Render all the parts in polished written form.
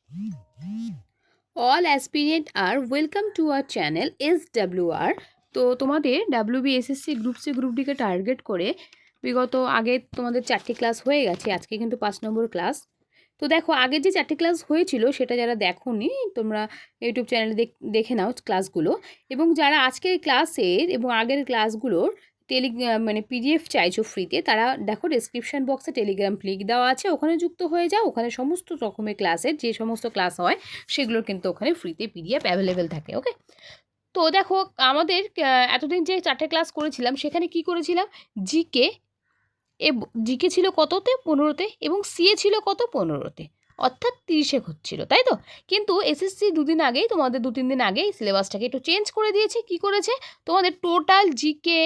All aspirant are welcome to our channel SWR। তো তোমাদের WBSSC group C group ডিকে target করে বিগত আগে তোমাদের 4টি ক্লাস হয়ে গেছে, আজকে কিন্তু 5 নম্বর ক্লাস। তো দেখো আগের যে 4টি ক্লাস হয়েছিল সেটা যারা দেখোনি তোমরা ইউটিউব চ্যানেলে দেখে নাও ক্লাসগুলো, এবং যারা আজকের ক্লাসের এবং আগের ক্লাসগুলোর মানে পিডিএফ চাইছো ফ্রিতে, তারা দেখো ডেসক্রিপশন বক্সে টেলিগ্রাম লিঙ্ক দেওয়া আছে, ওখানে যুক্ত হয়ে যাও। ওখানে সমস্ত রকমের ক্লাসের যে সমস্ত ক্লাস হয় সেগুলোর কিন্তু ওখানে ফ্রিতে পিডিএফ অ্যাভেলেবেল থাকে। ওকে, তো দেখো আমাদের এতদিন যে 4টে ক্লাস করেছিলাম সেখানে কি করেছিলাম, জিকে জিকে ছিল কততে, 15তে, এবং সিএ ছিল কত, 15তে, অর্থাৎ 30 হচ্ছিল, তাই তো। কিন্তু এসএসসি দুদিন আগেই, তোমাদের 2-3 দিন আগেই সিলেবাসটাকে একটু চেঞ্জ করে দিয়েছে। কি করেছে, তোমাদের টোটাল জিকে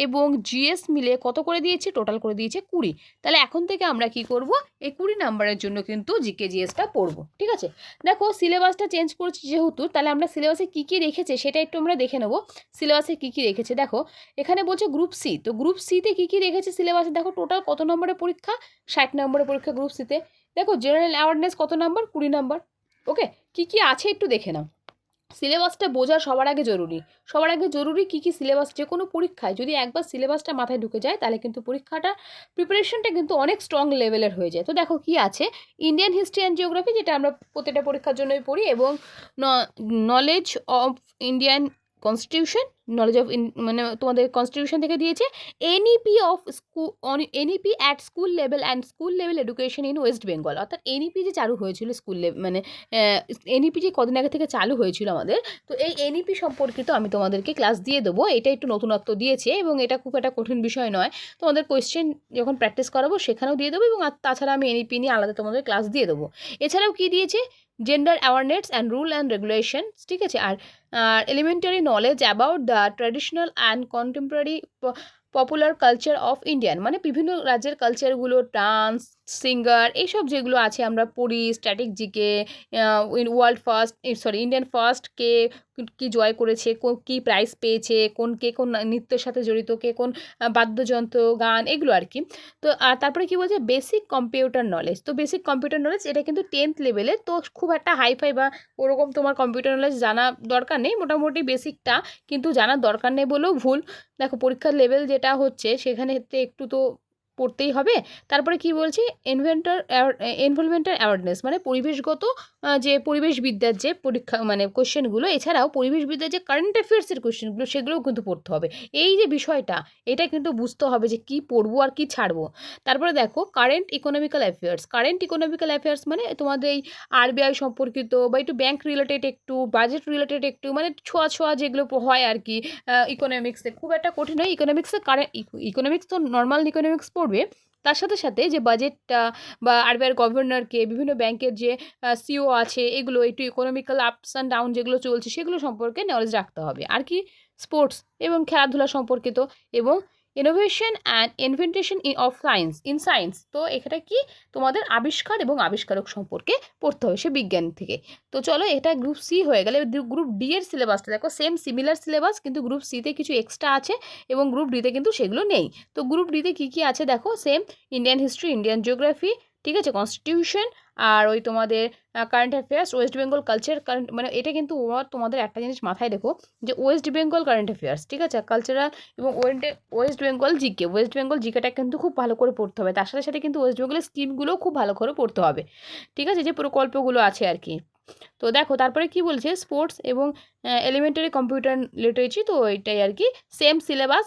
এবং জিএস মিলে কত করে দিয়েছে, টোটাল করে দিয়েছে 20। তাহলে এখন থেকে আমরা কি করব, এই 20 নাম্বারের জন্য কিন্তু জিকে জিএসটা পড়বো। ঠিক আছে, দেখো সিলেবাসটা চেঞ্জ করছি যেহেতু, তাহলে আমরা সিলেবাসে কী কী রেখেছে সেটা একটু আমরা দেখে নেবো। সিলেবাসে কী কী রেখেছে দেখো, এখানে বলছে গ্রুপ সি, তো গ্রুপ সিতে কী কী রেখেছে সিলেবাসে দেখো। টোটাল কত নম্বরের পরীক্ষা, 60 নম্বরের পরীক্ষা গ্রুপ সিতে। দেখো জেনারেল অ্যাওয়ারনেস কত নাম্বার, 20 নাম্বার। ওকে, কী কী আছে একটু দেখে নাও। সিলেবাসটা বোঝা সবার আগে জরুরি, সবার আগে জরুরি কী কী সিলেবাস। যে কোনো পরীক্ষায় যদি একবার সিলেবাসটা মাথায় ঢুকে যায় তাহলে কিন্তু পরীক্ষাটা প্রিপারেশনটা কিন্তু অনেক স্ট্রং লেভেলের হয়ে যায়। তো দেখো কি আছে, ইন্ডিয়ান হিস্ট্রি অ্যান্ড জিওগ্রাফি, যেটা আমরা প্রত্যেকটা পরীক্ষার জন্যই পড়ি, এবং knowledge of Indian constitution, knowledge of মানে তোমাদের কনস্টিটিউশন থেকে দিয়েছে। NEP of school, NEP at school level and school level education in West Bengal, অর্থাৎ এনইপি যে চালু হয়েছিল স্কুল লেভেল, মানে এনইপি যে কদিন আগে থেকে চালু হয়েছিল আমাদের, তো এই এনইপি সম্পর্কিত আমি তোমাদেরকে ক্লাস দিয়ে দেবো। এটা একটু নতুনত্ব দিয়েছে এবং এটা খুব একটা কঠিন বিষয় নয়। তোমাদের কোয়েশ্চেন যখন প্র্যাকটিস করাবো সেখানেও দিয়ে দেবো, এবং তাছাড়া আমি এনইপি নিয়ে আলাদা তোমাদের ক্লাস দিয়ে দেবো। এছাড়াও কি দিয়েছে, gender awareness and rule and regulations, ঠিক আছে, আর elementary knowledge about the traditional and contemporary popular culture of Indian, মানে বিভিন্ন রাজ্যের কালচারগুলো, ডান্স, সিঙ্গার, এইসব যেগুলো আছে আমরা পড়ি। Static GK, world first, sorry Indian first কে কী জয় করেছে, কী প্রাইজ পেয়েছে, কে কোন নৃত্যের সাথে জড়িত, কে কোন বাদ্যযন্ত্র, গান, এগুলো আর কি। তো আর তারপরে কী বলছে, বেসিক কম্পিউটার নলেজ। তো বেসিক কম্পিউটার নলেজ এটা কিন্তু 10th লেভেলে, তো খুব একটা হাইফাই বা ওরকম তোমার কম্পিউটার নলেজ জানা দরকার নেই, মোটামুটি বেসিকটা কিন্তু জানার দরকার নেই বলেও ভুল। দেখো পরীক্ষার লেভেল যেটা হচ্ছে সেখানে একটু তো পড়তেই হবে। তারপরে কি বলছি, এনভায়রনমেন্টাল অ্যাওয়ারনেস, মানে পরিবেশগত যে পরিবেশবিদ্যার যে পরীক্ষা মানে কোশ্চেনগুলো, এছাড়াও পরিবেশবিদ্যার যে কারেন্ট অ্যাফেয়ার্সের কোশ্চেনগুলো সেগুলোও কিন্তু পড়তে হবে। এই যে বিষয়টা, এটা কিন্তু বুঝতে হবে যে কী পড়বো আর কী ছাড়বো। তারপরে দেখো current economical affairs, current economical affairs মানে তোমাদের এই আরবিআই সম্পর্কিত বা একটু ব্যাংক রিলেটেড, একটু বাজেট রিলেটেড, একটু মানে ছোঁয়া ছোঁয়া যেগুলো হয় আর কি। ইকোনমিক্সে খুব একটা কঠিন হয়, ইকোনমিক্সে কারেন্ট ইকোনমিক্স তো নর্মাল ইকোনমিক্স পড়বে, তার সাথে সাথে যে বাজেটটা বা আরবিআইয়ের গভর্নরকে, বিভিন্ন ব্যাংকের যে সিও আছে, এগুলো একটু ইকোনমিক্যাল আপস অ্যান্ড ডাউন যেগুলো চলছে সেগুলো সম্পর্কে নলেজ রাখতে হবে। আর কি, স্পোর্টস এবং খেলাধুলা সম্পর্কিত, এবং innovation and invention of science, in science, তো এখানে কি তোমাদের আবিষ্কার এবং আবিষ্কারক সম্পর্কে পড়তে হবে সে বিজ্ঞান থেকে। তো চলো, এটা গ্রুপ সি হয়ে গেলে। গ্রুপ ডি এর সিলেবাসটা দেখো, সেম সিমিলার সিলেবাস, কিন্তু গ্রুপ সিতে কিছু এক্সট্রা আছে এবং গ্রুপ ডিতে কিন্তু সেগুলো নেই। তো গ্রুপ ডিতে কী কী আছে দেখো, same Indian history, Indian geography, ঠিক আছে, কনস্টিটিউশন, আর ওই তোমাদের current affairs, West Bengal culture, current, মানে এটা কিন্তু তোমাদের একটা জিনিস মাথায় রেখো যে ওয়েস্ট বেঙ্গল কারেন্ট অ্যাফেয়ার্স, ঠিক আছে, কালচারাল, এবং ওয়েস্ট বেঙ্গল জিকে, ওয়েস্ট বেঙ্গল জিকেটা কিন্তু খুব ভালো করে পড়তে হবে। তার সাথে সাথে কিন্তু ওয়েস্ট বেঙ্গলের স্কিমগুলোও খুব ভালো করে পড়তে হবে, ঠিক আছে, যে প্রকল্পগুলো আছে আর কি। তো দেখো তারপরে কি বলছে, স্পোর্টস এবং এলিমেন্টারি কম্পিউটার লিটারেচার, তো এটাই আর কি সেম সিলেবাস।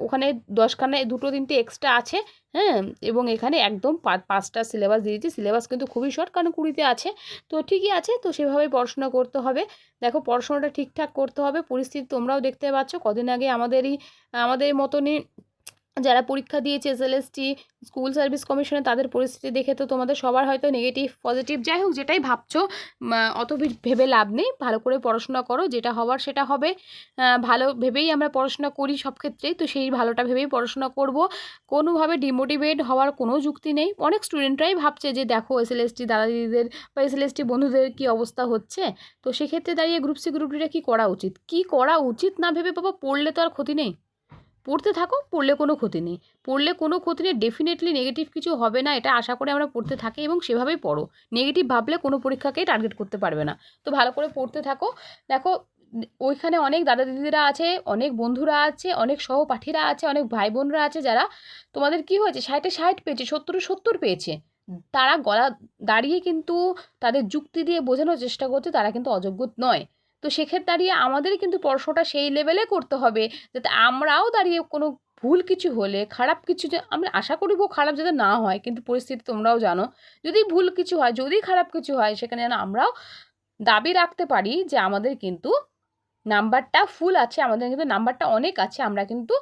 ওখানে 10খানা 2-3টে এক্সট্রা আছে, হ্যাঁ, এবং এখানে একদম 5টা সিলেবাস দিয়ে দিয়েছি। সিলেবাস কিন্তু খুবই শর্ট, কারণ 20তে আছে, তো ঠিকই আছে। তো সেভাবে পড়াশোনা করতে হবে। দেখো পড়াশোনাটা ঠিকঠাক করতে হবে। পরিস্থিতি তোমরাও দেখতে পাচ্ছ, কদিন আগে আমাদের মতনই যারা পরীক্ষা দিয়েছে এসএলএসটি, স্কুল সার্ভিস কমিশনে, তাদের পরিস্থিতি দেখে তো তোমাদের সবার হয়তো নেগেটিভ পজিটিভ যাই হোক যেটাই ভাবছো, অত ভেবে লাভ নেই। ভালো করে পড়াশোনা করো, যেটা হওয়ার সেটা হবে। ভালো ভেবেই আমরা পড়াশোনা করি সব ক্ষেত্রেই, তো সেই ভালোটা ভেবেই পড়াশোনা করব। কোনোভাবে ডিমোটিভেট হওয়ার কোনো যুক্তি নেই। অনেক স্টুডেন্টরাই ভাবছে যে দেখো এসএলএসটি দাদা দিদিদের বা এসএলএসটি বন্ধুদের কী অবস্থা হচ্ছে, তো সেক্ষেত্রে দাঁড়িয়ে গ্রুপ সি গ্রুপ ডিটা কী করা উচিত, কী করা উচিত না ভেবে বাবা পড়লে তো আর ক্ষতি নেই। পড়তে থাকো, পড়লে কোনো ক্ষতি নেই, পড়লে কোনো ক্ষতি নেই, ডেফিনেটলি নেগেটিভ কিছু হবে না, এটা আশা করে আমরা পড়তে থাকি এবং সেভাবেই পড়ো। নেগেটিভ ভাবলে কোনো পরীক্ষাকেই টার্গেট করতে পারবে না। তো ভালো করে পড়তে থাকো। দেখো ওইখানে অনেক দাদা দিদিরা আছে, অনেক বন্ধুরা আছে, অনেক সহপাঠীরা আছে, অনেক ভাই বোনরা আছে যারা তোমাদের কি হয়েছে 60-এ 60 পেয়েছে, 70-এ 70 পেয়েছে। তারা গলা দাঁড়িয়ে কিন্তু তাদের যুক্তি দিয়ে বোঝানোর চেষ্টা করছে তারা কিন্তু অযোগ্য নয়। তো সেক্ষেত্রে দাঁড়িয়ে আমাদেরই কিন্তু পড়াশোনাটা সেই লেভেলে করতে হবে যাতে আমরাও দাঁড়িয়ে কোনো ভুল কিছু হলে, খারাপ কিছু যে আমি আশা করব খারাপ যাতে না হয়, কিন্তু পরিস্থিতি তোমরাও জানো, যদি ভুল কিছু হয়, যদি খারাপ কিছু হয়, সেখানে যেন আমরাও দাবি রাখতে পারি যে আমাদের কিন্তু নাম্বারটা ফুল আছে, আমাদের কিন্তু নাম্বারটা অনেক আছে, আমরা কিন্তু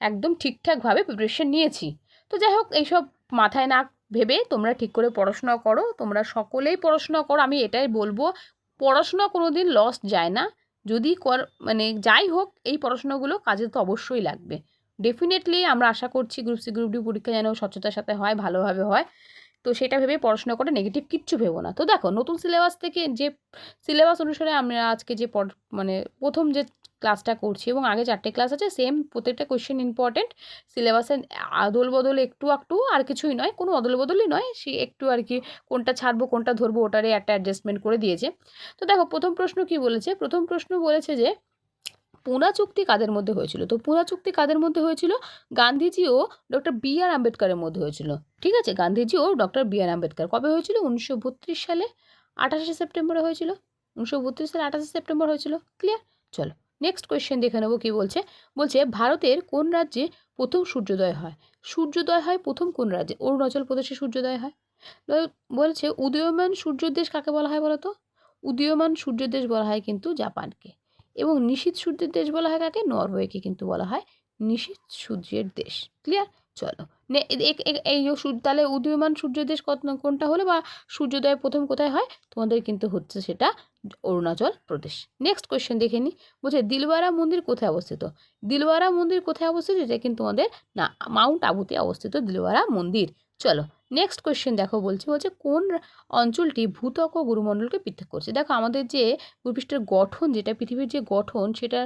একদম ঠিকঠাকভাবে প্রিপারেশন নিয়েছি। তো যাই হোক, এইসব মাথায় না ভেবে তোমরা ঠিক করে পড়াশোনা করো, তোমরা সকলেই পড়াশোনা করো। আমি এটাই বলবো, পড়াশোনা কোনো দিন লস যায় না, যদি মানে যাই হোক এই পড়াশোনাগুলো কাজে তো অবশ্যই লাগবে। ডেফিনেটলি আমরা আশা করছি গ্রুপ সি গ্রুপ ডি পরীক্ষা যেন স্বচ্ছতার সাথে হয়, ভালোভাবে হয়। তো সেটা ভেবে পড়াশোনা করে নেগেটিভ কিচ্ছু ভেবো না। তো দেখো নতুন সিলেবাস থেকে যে সিলেবাস অনুসারে আমরা আজকে যে মানে প্রথম যে ক্লাসটা করছি, এবং আগে 4টে ক্লাস আছে, সেম প্রত্যেকটা কোয়েশ্চেন ইম্পর্টেন্ট, সিলেবাসের আদল বদল একটু একটু, আর কিছুই নয়, কোনো অদল বদলই নয়, সে একটু আর কি কোনটা ছাড়বো কোনটা ধরবো ওটারই একটা অ্যাডজাস্টমেন্ট করে দিয়েছে। তো দেখো প্রথম প্রশ্ন কি বলেছে, প্রথম প্রশ্ন বলেছে যে পুনা চুক্তি কাদের মধ্যে হয়েছিল। তো পুনা চুক্তি কাদের মধ্যে হয়েছিল, গান্ধীজি ও ডক্টর বি আর আম্বেদকরের মধ্যে হয়েছিল। ঠিক আছে, গান্ধীজি ও ডক্টর বি আর আম্বেদকর কবে হয়েছিল, 1932 সালে 28শে সেপ্টেম্বরে হয়েছিল। 1932 সালে 28শে সেপ্টেম্বর হয়েছিল। ক্লিয়ার। চলো নেক্সট কোয়েশ্চেন দেখে নেবো কি বলছে। বলছে ভারতের কোন রাজ্যে প্রথম সূর্যোদয় হয়। সূর্যোদয় হয় প্রথম কোন রাজ্যে, অরুণাচল প্রদেশে সূর্যোদয় হয়। বলছে উদীয়মান সূর্যের দেশ কাকে বলা হয় বলো তো, উদীয়মান সূর্যের দেশ বলা হয় কিন্তু জাপানকে, এবং নিশীথ সূর্যের দেশ বলা হয় কাকে, নরওয়েকে কিন্তু বলা হয় নিশীথ সূর্যের দেশ। ক্লিয়ার। চলো এই তাহলে উদীয়মান সূর্যের দেশ কোনটা হলো, বা সূর্যোদয় প্রথম কোথায় হয়, তোমাদের কিন্তু হচ্ছে সেটা অরুণাচল প্রদেশ। নেক্সট কোয়েশ্চেন দেখে নিই। বলছে দিলওয়ারা মন্দির কোথায় অবস্থিত। দিলওয়ারা মন্দির কোথায় অবস্থিত, এটা কিন্তু আমাদের না মাউন্ট আবুতে অবস্থিত দিলওয়ারা মন্দির। চলো নেক্সট কোয়েশ্চেন দেখো, বলছে কোন অঞ্চলটি ভূত্বক ও গুরুমণ্ডলকে পৃথক করছে। দেখো আমাদের যে ভূপৃষ্ঠের গঠন, যেটা পৃথিবীর যে গঠন, সেটা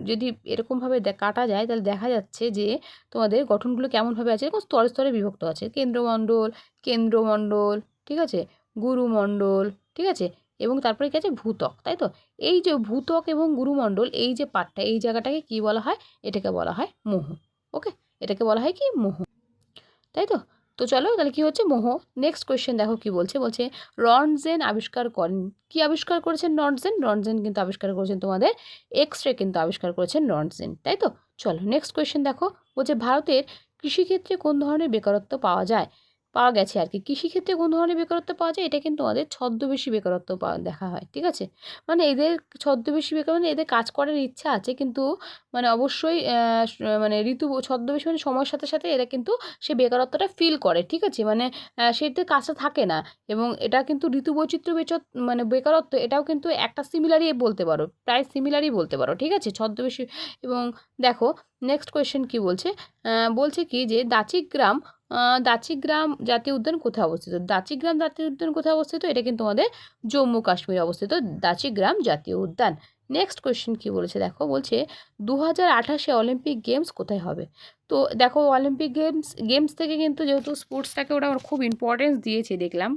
যদি এরকমভাবে কাটা যায় তাহলে দেখা যাচ্ছে যে তোমাদের গঠনগুলো কেমনভাবে আছে, এরকম স্তরে স্তরে বিভক্ত আছে, কেন্দ্রমণ্ডল, কেন্দ্রমণ্ডল, ঠিক আছে, গুরুমণ্ডল, ঠিক আছে, এবং তারপরে কি আছে ভূত্বক, তাই তো। এই যে ভূত্বক এবং গুরুমণ্ডল, এই যে পার্টটা, এই জায়গাটাকে কি বলা হয়, এটাকে বলা হয় মোহ। ওকে, এটাকে বলা হয় কি মোহ, তাই তো। তো চলো তাহলে কি হচ্ছে মোহ। নেক্সট কোয়েশ্চেন দেখো কি বলছে রন্টজেন আবিষ্কার করেন, কি আবিষ্কার করেছেন রন্টজেন, রন্টজেন কিন্তু আবিষ্কার করেছেন তোমাদের এক্স রে কিন্তু আবিষ্কার করেছেন রন্টজেন, তাই তো। চলো নেক্সট কোয়েশ্চেন দেখো, বলছে ভারতের কৃষিক্ষেত্রে কোন ধরনের বেকারত্ব পাওয়া গেছে আর কি, কৃষিক্ষেত্রে কোন ধরনের বেকারত্ব পাওয়া যায়, এটা কিন্তু আমাদের ছদ্মবেশী বেকারত্ব দেখা হয়। ঠিক আছে, মানে এদের ছদ্মবেশী বেকার মানে এদের কাজ করার ইচ্ছা আছে, কিন্তু মানে অবশ্যই মানে ছদ্মবেশী মানে সময়ের সাথে সাথে এরা কিন্তু সে বেকারত্বটা ফিল করে। ঠিক আছে, মানে সেটাতে কাজটা থাকে না, এবং এটা কিন্তু ঋতু বৈচিত্র্য মানে বেকারত্ব, এটাও কিন্তু একটা সিমিলারই বলতে পারো, প্রায় সিমিলারই বলতে পারো। ঠিক আছে, ছদ্মবেশী। এবং দেখো নেক্সট কোয়েশ্চেন কি বলছে কি যে দাচিগ্রাম জাতীয় উদ্যান কোথায় অবস্থিত। দাচিগ্রাম জাতীয় উদ্যান কোথায় অবস্থিত, এটা কিন্তু আমাদের জম্মু কাশ্মীরে অবস্থিত দাচিগ্রাম জাতীয় উদ্যান। নেক্সট কোয়েশ্চেন কি বলেছে দেখো, বলছে 2028 অলিম্পিক গেমস কোথায় হবে। তো দেখো অলিম্পিক গেমস থেকে কিন্তু যেহেতু স্পোর্টসটাকে ওরা খুব ইম্পর্টেন্স দিয়েছে দেখলাম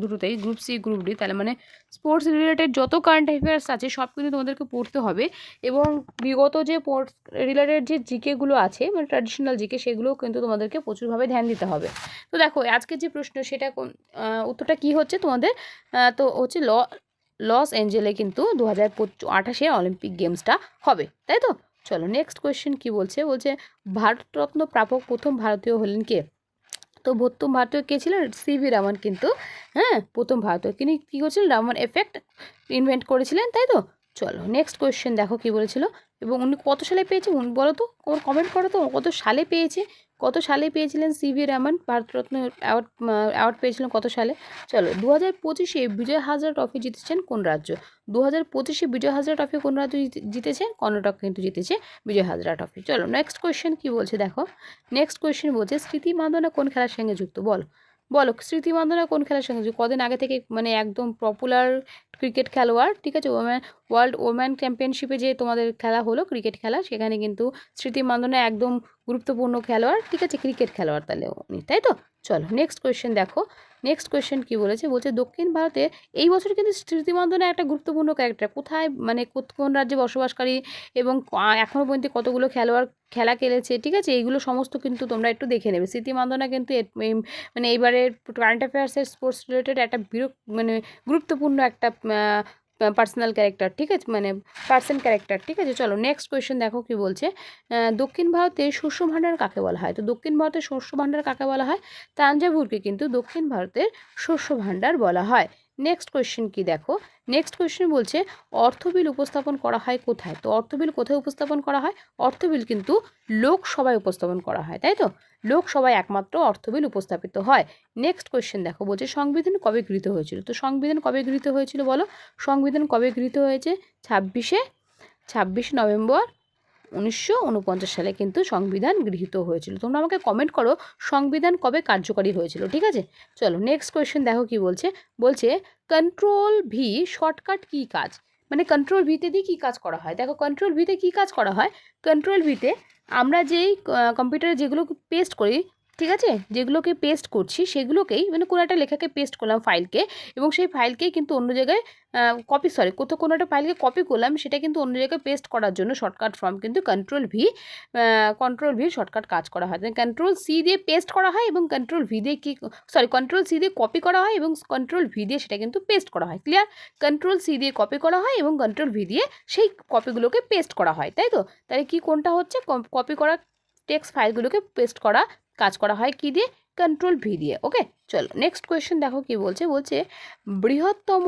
দুটোতেই, গ্রুপ সি গ্রুপ ডি, তাহলে মানে স্পোর্টস রিলেটেড যত কারেন্ট অ্যাফেয়ার্স আছে সব কিন্তু তোমাদেরকে পড়তে হবে, এবং বিগত যে স্পোর্টস রিলেটেড যে জিকেগুলো আছে মানে ট্র্যাডিশনাল জিকে, সেগুলোও কিন্তু তোমাদেরকে প্রচুরভাবে ধ্যান দিতে হবে। তো দেখো আজকের যে প্রশ্ন সেটা উত্তরটা কি হচ্ছে তোমাদের, তো হচ্ছে লস অ্যাঞ্জেলে কিন্তু 2028 অলিম্পিক গেমসটা হবে, তাই তো। চলো নেক্সট কোয়েশ্চেন কি বলছে ভারতরত্ন প্রাপক প্রথম ভারতীয় হলেন কে। তো প্রথম ভারতীয় কে ছিলেন, সিভি রামন কিন্তু, হ্যাঁ প্রথম ভারতীয়, তিনি কী করেছিলেন, রামন এফেক্ট ইনভেন্ট করেছিলেন, তাই তো। চলো নেক্সট কোয়েশ্চেন দেখো কি বলেছিল, এবং উনি কত সালে পেয়েছে বলো তো, কমেন্ট করো তো কত সালে পেয়েছে, কত সালে পেয়েছিলেন সিভি রামন ভারতরত্ন অ্যাওয়ার্ড পেয়েছিলেন কত সালে। চলো 2025 বিজয় হাজারা ট্রফি জিতেছেন কোন রাজ্য। 2025 বিজয় হাজারা ট্রফি কোন রাজ্য জিতেছে, কর্ণাটক কিন্তু জিতেছে বিজয় হাজারা ট্রফি। চলো নেক্সট কোয়েশ্চেন কি বলছে দেখো, নেক্সট কোয়েশ্চেন বলছে স্মৃতি মান্দনা কোন খেলার সঙ্গে যুক্ত বল। বলো স্মৃতি মান্ধানা কোন খেলার সঙ্গে যুক্ত? কদিন আগে থেকে মানে একদম পপুলার ক্রিকেট খেলোয়াড়, ঠিক আছে, ওয়ার্ল্ড ওম্যান চ্যাম্পিয়নশিপে যে তোমাদের খেলা হলো ক্রিকেট খেলা, সেখানে কিন্তু স্মৃতি মান্ধানা একদম গুরুত্বপূর্ণ খেলোয়াড়, ঠিক আছে, ক্রিকেট খেলোয়াড় তাহলে উনি, তাই তো? চলো নেক্সট কোয়েশ্চেন দেখো। নেক্সট কোয়েশ্চেন কী বলেছে, বলছে দক্ষিণ ভারতে এই বছর কিন্তু স্মৃতি মান্ধানা একটা গুরুত্বপূর্ণ ক্যারেক্টার, কোথায় মানে কোন রাজ্যে বসবাসকারী এবং এখনও পর্যন্ত কতগুলো খেলোয়াড় খেলা খেলেছে, ঠিক আছে, এইগুলো সমস্ত কিন্তু তোমরা একটু দেখে নেবে। স্মৃতি মান্ধানা কিন্তু মানে এইবারের কারেন্ট অ্যাফেয়ার্সের স্পোর্টস রিলেটেড একটা মানে গুরুত্বপূর্ণ একটা পার্সোনাল ক্যারেক্টার, ঠিক আছে, মানে পার্সন ক্যারেক্টার, ঠিক আছে। চলো নেক্সট কোয়েশ্চেন দেখো কি বলছে, দক্ষিণ ভারতে শস্য ভাণ্ডার কাকে বলা হয়? তো দক্ষিণ ভারতের শস্য ভাণ্ডার কাকে বলা হয়? তাঞ্জাভুরকে কিন্তু দক্ষিণ ভারতের শস্য ভাণ্ডার বলা হয়। নেক্সট কোয়েশ্চেন কি দেখো, নেক্সট কোয়েশ্চেন বলছে অর্থ বিল উপস্থাপন করা হয় কোথায়? তো অর্থ বিল কোথায় উপস্থাপন করা হয়? অর্থ বিল কিন্তু লোকসভায় উপস্থাপন করা হয়, তাই তো? লোকসভায় একমাত্র অর্থ বিল উপস্থাপিত হয়। নেক্সট কোয়েশ্চেন দেখো, বলছে সংবিধান কবে গৃহীত হয়েছিল? তো সংবিধান কবে গৃহীত হয়েছিল বলো? সংবিধান কবে গৃহীত হয়েছে? 26শে নভেম্বর 1949 সালে কিন্তু সংবিধান গৃহীত হয়েছিল। তোমরা আমাকে কমেন্ট করো সংবিধান কবে কার্যকরী হয়েছিল, ঠিক আছে। চলো নেক্সট কোয়েশ্চেন দেখো কি বলছে, বলছে কন্ট্রোল ভি শর্টকাট কী কাজ? মানে কন্ট্রোল ভিতে দিয়ে কী কাজ করা হয়? দেখো কন্ট্রোল ভিতে কী কাজ করা হয়, কন্ট্রোল ভিতে আমরা যেই কম্পিউটারে যেগুলো পেস্ট করি, ঠিক আছে, যেগুলোকে পেস্ট করছি সেগুলোকেই, মানে কোনো একটা লেখাকে পেস্ট করলাম ফাইলকে, এবং সেই ফাইলকেই কিন্তু অন্য জায়গায় কোনো একটা ফাইলকে কপি করলাম, সেটা কিন্তু অন্য জায়গায় পেস্ট করার জন্য শর্টকাট ফর্ম কিন্তু কন্ট্রোল ভি শর্টকাট কাজ করা হয়। কন্ট্রোল সি দিয়ে পেস্ট করা হয় এবং কন্ট্রোল ভি দিয়ে কন্ট্রোল সি দিয়ে কপি করা হয় এবং কন্ট্রোল ভি দিয়ে সেটা কিন্তু পেস্ট করা হয়। ক্লিয়ার? কন্ট্রোল সি দিয়ে কপি করা হয় এবং কন্ট্রোল ভি দিয়ে সেই কপিগুলোকে পেস্ট করা হয়, তাই তো? তাহলে কি কোনটা হচ্ছে? কপি করা টেক্সট ফাইলগুলোকে পেস্ট করা কাজ করা হয় কি দিয়ে? কন্ট্রোল ভি দিয়ে। ওকে, চলো নেক্সট কোয়েশ্চেন দেখো কি বলছে, বলছে বৃহত্তম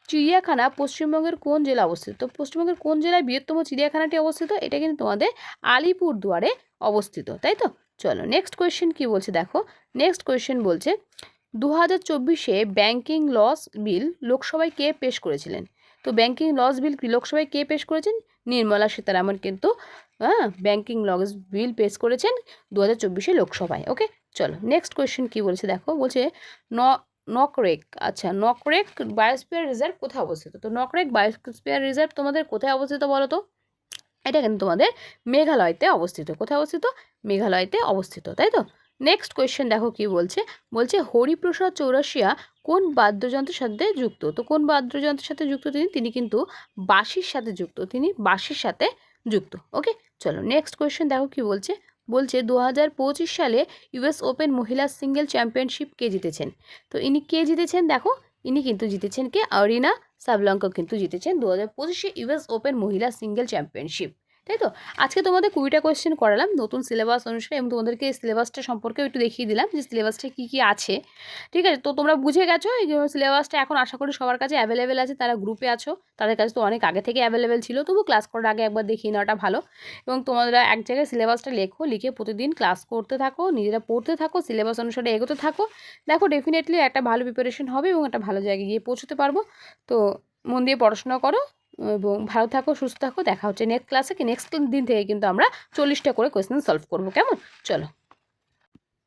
চিড়িয়াখানা পশ্চিমবঙ্গের কোন জেলা অবস্থিত? তো পশ্চিমবঙ্গের কোন জেলায় বৃহত্তম চিড়িয়াখানাটি অবস্থিত? এটা কিন্তু তোমাদের আলিপুরদুয়ারে অবস্থিত, তাই তো? চলো নেক্সট কোয়েশ্চেন কি বলছে দেখো। নেক্সট কোয়েশ্চেন বলছে 2024-এ ব্যাংকিং লস বিল লোকসভায় কে পেশ করেছিলেন? তো ব্যাংকিং লস বিল লোকসভায় কে পেশ করেছেন? নির্মলা সীতারামন কিন্তু ব্যাংকিং লস বিল পেশ করেছেন 2024-এ লোকসভায়। ওকে, চলো নেক্সট কোয়েশ্চেন কি বলছে দেখো, বলছে নকরেক, আচ্ছা নকরেক বায়োস্ফিয়ার রিজার্ভ কোথায় অবস্থিত? তো নকরেক বায়োস্ফিয়ার রিজার্ভ তোমাদের কোথায় অবস্থিত বলো তো? এটা কিন্তু তোমাদের মেঘালয়তে অবস্থিত। কোথায় অবস্থিত? মেঘালয়তে অবস্থিত, তাই তো? নেক্সট কোয়েশ্চেন দেখো কি বলছে, বলছে হরিপ্রসাদ চৌরাশিয়া কোন বাদ্যযন্ত্রের সাথে যুক্ত? তো কোন বাদ্যযন্ত্রের সাথে যুক্ত তিনি কিন্তু বাঁশির সাথে যুক্ত, তিনি বাঁশির সাথে যুক্ত। ওকে, চলো নেক্সট কোয়েশ্চেন দেখো কি বলছে, বলছে 2025 সালে ইউএস ওপেন মহিলা সিঙ্গেল চ্যাম্পিয়নশিপ কে জিতেছেন? তো ইনি কে জিতেছেন দেখো, ইনি কিন্তু জিতেছেন কে? আরিনা সাবলঙ্কা কিন্তু জিতেছেন 2025-এ ইউএস ওপেন মহিলা সিঙ্গেল চ্যাম্পিয়নশিপ, তাই তো? আজকে তোমাদের 20টা কোয়েশ্চেন করালাম নতুন সিলেবাস অনুসারে, এবং তোমাদেরকে এই সিলেবাসটা সম্পর্কেও একটু দেখিয়ে দিলাম যে সিলেবাসটা কী কী আছে, ঠিক আছে? তো তোমরা বুঝে গেছো এই সিলেবাসটা এখন আশা করি সবার কাছে অ্যাভেলেবেল আছে, তারা গ্রুপে আছো, তাদের কাছে তো অনেক আগে থেকে অ্যাভেলেবেল ছিল, তবু ক্লাস করার আগে একবার দেখিয়ে নেওয়াটা ভালো। এবং তোমরা এক জায়গায় সিলেবাসটা লেখো, লিখে প্রতিদিন ক্লাস করতে থাকো, নিজেরা পড়তে থাকো, সিলেবাস অনুসারে এগোতে থাকো, দেখো ডেফিনেটলি একটা ভালো প্রিপারেশন হবে এবং একটা ভালো জায়গায় গিয়ে পৌঁছতে পারবো। তো মন দিয়ে পড়াশোনা করো এবং ভালো থাকো, সুস্থ থাকো। দেখা হচ্ছে নেক্সট ক্লাসে, কি নেক্সট দিন থেকে কিন্তু আমরা 40টা করে কোয়েশ্চেন সলভ করবো, কেমন? চলো।